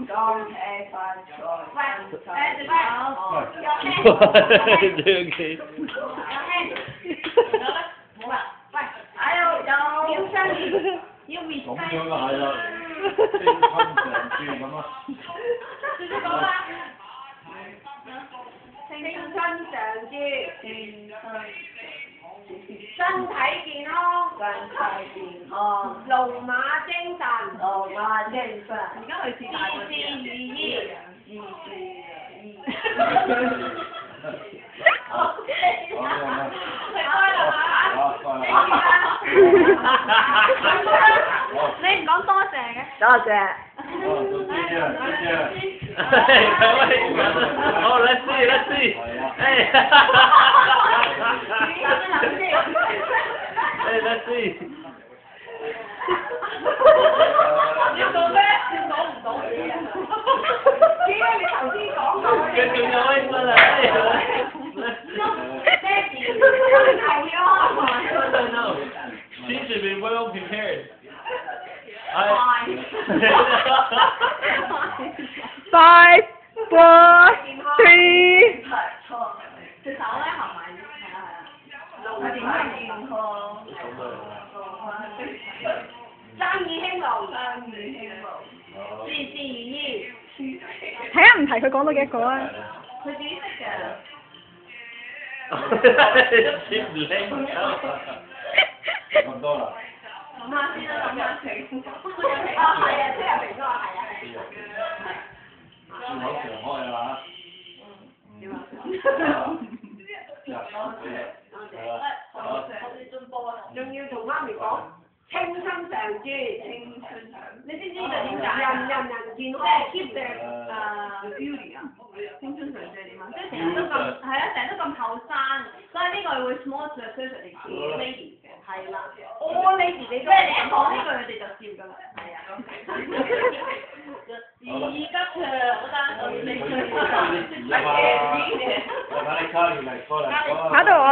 恭喜發財，喂，身體好，有咩？冇啦，喂，有生要 respect。咁樣啊，係啦，青春常駐咁啊。繼續講啦。青春常駐，身體健康，龍馬精神，而家去試大個啲。你唔講多謝嘅？多謝。Oh, let's see. Hey, let's see. 要做咩？講唔到嘢啊！點解你頭先講過嘅？仲有威乜啊？No. She should be well prepared. 5, 4, 3. 隻手咧合埋，係啦，健康，生意興隆，事事如意。睇下唔提佢講到幾多個啊？佢自己識嘅。She's lame. 咁多啦。諗下先啦，諗下先。啊，係啊，聽日明哥話係啊，笑口常開啊！仲要同媽咪講青春常駐，你知唔知呢個點解？人健康 keep their beauty 啊！青春常駐係點啊？即係成日都咁，係啊，成日都咁後生，所以呢個會 small to especially ladies 嘅，係啦。all lady 你即係你一講呢句，佢哋就笑㗎啦。係啊。而家長得你睇你卡要嚟過嚟。搞到我。